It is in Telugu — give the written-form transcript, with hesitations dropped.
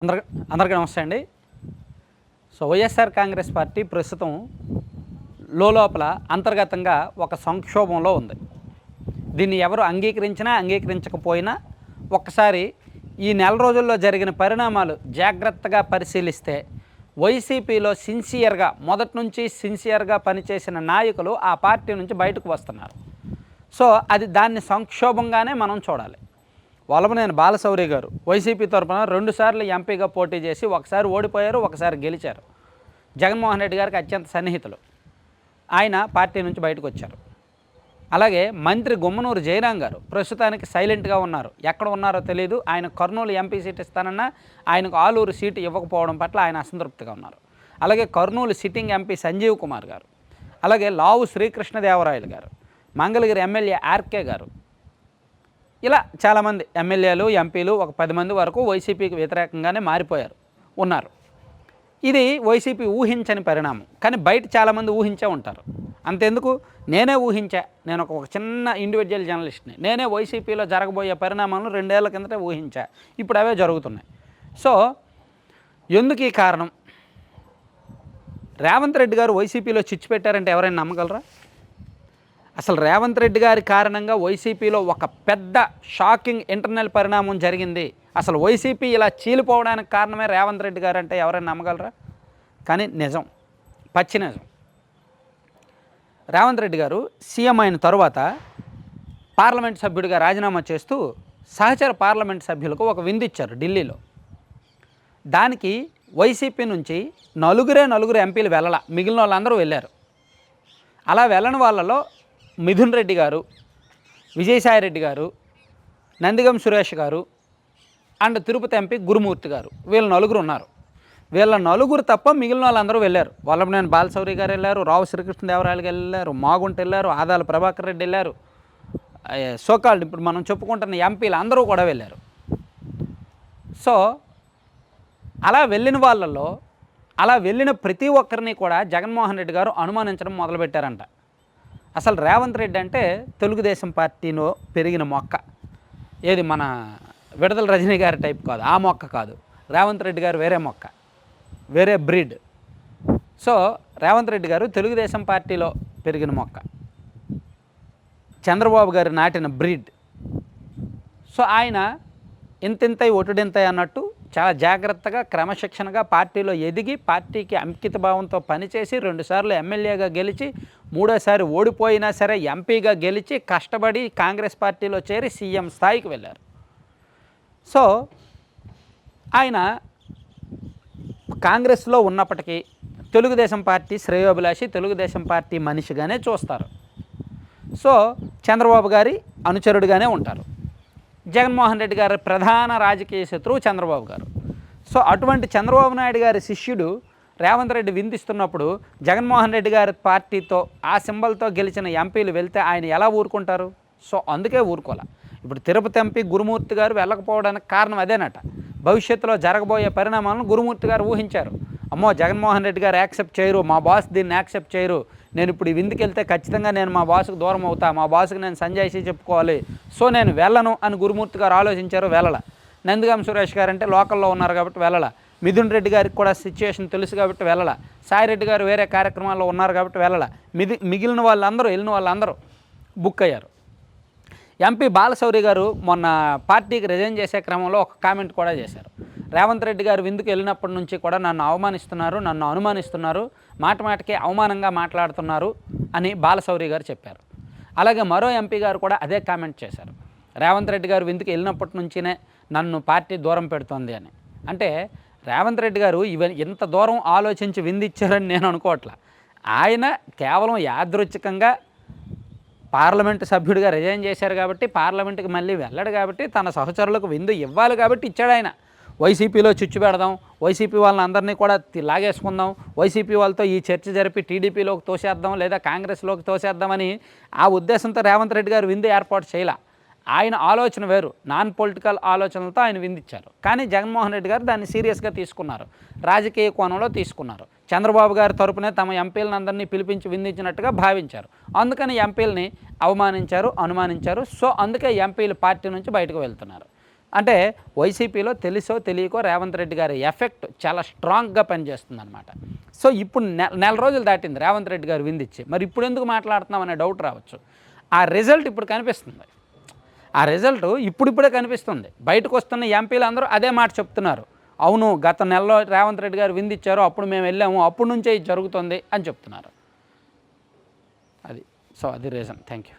అందరికి అందరికీ నమస్తే అండి. వైఎస్ఆర్ కాంగ్రెస్ పార్టీ ప్రస్తుతం లోపల అంతర్గతంగా ఒక సంక్షోభంలో ఉంది. దీన్ని ఎవరు అంగీకరించినా అంగీకరించకపోయినా ఒక్కసారి ఈ నెల రోజుల్లో జరిగిన పరిణామాలు జాగ్రత్తగా పరిశీలిస్తే వైసీపీలో మొదటి నుంచి సిన్సియర్గా పనిచేసిన నాయకులు ఆ పార్టీ నుంచి బయటకు వస్తున్నారు. దాన్ని సంక్షోభంగానే మనం చూడాలి. వల్లభనేని బాలశౌరి గారు వైసీపీ తరఫున 2 సార్లు ఎంపీగా పోటీ చేసి ఒకసారి ఓడిపోయారు, ఒకసారి గెలిచారు. జగన్మోహన్ రెడ్డి గారికి అత్యంత సన్నిహితులు. ఆయన పార్టీ నుంచి బయటకు వచ్చారు. అలాగే మంత్రి గుమ్మనూరు జయరాం గారు ప్రస్తుతానికి సైలెంట్గా ఉన్నారు. ఎక్కడ ఉన్నారో తెలియదు. ఆయన కర్నూలు ఎంపీ సీట్ ఇస్తానన్నా ఆయనకు ఆలూరు సీటు ఇవ్వకపోవడం పట్ల ఆయన అసంతృప్తిగా ఉన్నారు. అలాగే కర్నూలు సిట్టింగ్ ఎంపీ సంజీవ్ కుమార్ గారు, అలాగే లావు శ్రీకృష్ణదేవరాయలు గారు, మంగళగిరి ఎమ్మెల్యే ఆర్కే గారు, ఇలా చాలామంది ఎమ్మెల్యేలు ఎంపీలు ఒక 10 మంది వరకు వైసీపీకి వ్యతిరేకంగానే ఉన్నారు. ఇది వైసీపీ ఊహించని పరిణామం. కానీ బయట చాలామంది ఊహించే ఉంటారు. అంతెందుకు, నేనే ఊహించా. నేను ఒక చిన్న ఇండివిజువల్ జర్నలిస్ట్ని. నేనే వైసీపీలో జరగబోయే పరిణామాలను 2 ఏళ్ల కిందటే ఊహించా. ఇప్పుడు అవే జరుగుతున్నాయి. ఎందుకు ఈ కారణం? రేవంత్ రెడ్డి గారు వైసీపీలో చిచ్చు పెట్టారంటే ఎవరైనా నమ్మగలరా? అసలు రేవంత్ రెడ్డి గారి కారణంగా వైసీపీలో ఒక పెద్ద షాకింగ్ ఇంటర్నల్ పరిణామం జరిగింది. అసలు వైసీపీ ఇలా చీలిపోవడానికి కారణమే రేవంత్ రెడ్డి గారు అంటే ఎవరైనా నమ్మగలరా? కానీ నిజం, పచ్చి నిజం. రేవంత్ రెడ్డి గారు సీఎం అయిన తరువాత పార్లమెంట్ సభ్యుడిగా రాజీనామా చేస్తూ సహచర పార్లమెంట్ సభ్యులకు ఒక విందు ఇచ్చారు ఢిల్లీలో. దానికి వైసీపీ నుంచి నలుగురు ఎంపీలు మిగిలిన వాళ్ళందరూ వెళ్ళారు. అలా వెళ్ళని వాళ్ళలో మిథున్ రెడ్డి గారు, విజయసాయిరెడ్డి గారు, నందిగం సురేష్ గారు అండ్ తిరుపతి ఎంపీ గురుమూర్తి గారు, వీళ్ళు 9 ఉన్నారు. వీళ్ళ 9 తప్ప మిగిలిన వాళ్ళందరూ వెళ్ళారు. వల్లభనేని బాలశౌరి గారు వెళ్ళారు, రావు శ్రీకృష్ణదేవరాయలు గారు వెళ్ళారు, మాగుంట వెళ్ళారు, ఆదాల ప్రభాకర్ రెడ్డి వెళ్ళారు. సోకాల్డ్ ఇప్పుడు మనం చెప్పుకుంటున్న ఎంపీలు అందరూ కూడా వెళ్ళారు. అలా వెళ్ళిన వాళ్ళల్లో అలా వెళ్ళిన ప్రతి ఒక్కరిని కూడా జగన్మోహన్ రెడ్డి గారు అనుమానించడం మొదలుపెట్టారంట. అసలు రేవంత్ రెడ్డి అంటే తెలుగుదేశం పార్టీలో పెరిగిన మొక్క. ఏది మన విడదల రజనీ గారి టైప్ కాదు, ఆ మొక్క కాదు. రేవంత్ రెడ్డి గారు వేరే మొక్క, వేరే బ్రీడ్. రేవంత్ రెడ్డి గారు తెలుగుదేశం పార్టీలో పెరిగిన మొక్క, చంద్రబాబు గారు నాటిన బ్రీడ్. ఆయన ఇంతింతై ఒటుడింతై అన్నట్టు చాలా జాగ్రత్తగా క్రమశిక్షణగా పార్టీలో ఎదిగి పార్టీకి అంకిత భావంతో పనిచేసి 2 సార్లు ఎమ్మెల్యేగా గెలిచి 3వ సారి ఓడిపోయినా సరే ఎంపీగా గెలిచి కష్టపడి కాంగ్రెస్ పార్టీలో చేరి సీఎం స్థాయికి వెళ్ళారు. ఆయన కాంగ్రెస్లో ఉన్నప్పటికీ తెలుగుదేశం పార్టీ శ్రేయోభిలాషి, తెలుగుదేశం పార్టీ మనిషిగానే చూస్తారు. చంద్రబాబు గారి అనుచరుడిగానే ఉంటారు. జగన్మోహన్ రెడ్డి గారి ప్రధాన రాజకీయ శత్రువు చంద్రబాబు గారు. అటువంటి చంద్రబాబు నాయుడు గారి శిష్యుడు రేవంత్ రెడ్డి విందిస్తున్నప్పుడు జగన్మోహన్ రెడ్డి గారి పార్టీతో ఆ సింబల్తో గెలిచిన ఎంపీలు వెళ్తే ఆయన ఎలా ఊరుకుంటారు? అందుకే ఊరుకోలే. ఇప్పుడు తిరుపతి ఎంపీ గురుమూర్తి గారు వెళ్ళకపోవడానికి కారణం అదేనట. భవిష్యత్తులో జరగబోయే పరిణామాలను గురుమూర్తి గారు ఊహించారు. అమ్మో, జగన్మోహన్ రెడ్డి గారు యాక్సెప్ట్ చేయరు, మా బాస్ దీన్ని యాక్సెప్ట్ చేయరు, నేను ఇప్పుడు ఈ విందుకి వెళ్తే ఖచ్చితంగా నేను మా బాసుకు దూరం అవుతా, మా బాసుకు నేను సంజాయిషీ చెప్పుకోవాలి, నేను వెళ్ళను అని గురుమూర్తి గారు ఆలోచించారు. వెళ్ళల. నందిగం సురేష్ గారు అంటే లోకల్లో ఉన్నారు కాబట్టి వెళ్ళల. మిథున్ రెడ్డి గారికి కూడా సిచ్యుయేషన్ తెలుసు కాబట్టి వెళ్ళల. సాయిరెడ్డి గారు వేరే కార్యక్రమాల్లో ఉన్నారు కాబట్టి వెళ్ళల. మిగిలిన వెళ్ళిన వాళ్ళందరూ బుక్ అయ్యారు. ఎంపీ బాలశౌరి గారు మొన్న పార్టీకి రిజైన్ చేసే క్రమంలో ఒక కామెంట్ కూడా చేశారు. రేవంత్ రెడ్డి గారు విందుకు వెళ్ళినప్పటి నుంచి కూడా నన్ను అవమానిస్తున్నారు, నన్ను అనుమానిస్తున్నారు, మాటమాటకే అవమానంగా మాట్లాడుతున్నారు అని బాలశౌరి గారు చెప్పారు. అలాగే మరో ఎంపీ గారు కూడా అదే కామెంట్ చేశారు. రేవంత్ రెడ్డి గారు విందుకు వెళ్ళినప్పటి నుంచినే నన్ను పార్టీ దూరం పెడుతోంది అని. అంటే రేవంత్ రెడ్డి గారు ఇంత దూరం ఆలోచించి విందిచ్చారని నేను అనుకోవట్లా. ఆయన కేవలం యాదృచ్ఛికంగా పార్లమెంటు సభ్యుడిగా రిజైన్ చేశారు కాబట్టి, పార్లమెంటుకి మళ్ళీ వెళ్ళడు కాబట్టి, తన సహచరులకు విందు ఇవ్వాలి కాబట్టి ఇచ్చాడు ఆయన. వైసీపీలో చిచ్చు పెడదాం, వైసీపీ వాళ్ళని అందరినీ కూడా లాగేసుకుందాం, వైసీపీ వాళ్ళతో ఈ చర్చ జరిపి టీడీపీలోకి తోసేద్దాం లేదా కాంగ్రెస్లోకి తోసేద్దామని ఆ ఉద్దేశంతో రేవంత్ రెడ్డి గారు విందు ఏర్పాటు చేయాల. ఆయన ఆలోచన వేరు, నాన్ పొలిటికల్ ఆలోచనలతో ఆయన విందిచ్చారు. కానీ జగన్మోహన్ రెడ్డి గారు దాన్ని సీరియస్గా తీసుకున్నారు, రాజకీయ కోణంలో తీసుకున్నారు. చంద్రబాబు గారి తరపునే తమ ఎంపీలను అందరినీ పిలిపించి విందించినట్టుగా భావించారు. అందుకని ఎంపీలని అవమానించారు, అనుమానించారు. అందుకే ఎంపీలు పార్టీ నుంచి బయటకు వెళ్తున్నారు. అంటే వైసీపీలో తెలుసో తెలియకో రేవంత్ రెడ్డి గారి ఎఫెక్ట్ చాలా స్ట్రాంగ్గా పనిచేస్తుందన్నమాట. సో ఇప్పుడు నెల రోజులు దాటింది రేవంత్ రెడ్డి గారు విందిచ్చి, మరి ఇప్పుడు ఎందుకు మాట్లాడుతున్నాం అనే డౌట్ రావచ్చు. ఆ రిజల్ట్ ఇప్పుడు కనిపిస్తుంది. ఆ రిజల్ట్ ఇప్పుడిప్పుడే కనిపిస్తుంది. బయటకు వస్తున్న ఎంపీలు అందరూ అదే మాట చెప్తున్నారు. అవును, గత నెలలో రేవంత్ రెడ్డి గారు విందిచ్చారు, అప్పుడు మేము వెళ్ళాము, అప్పటి నుంచే ఇది జరుగుతుంది అని చెప్తున్నారు. అది సో అది రీజన్. Thank you.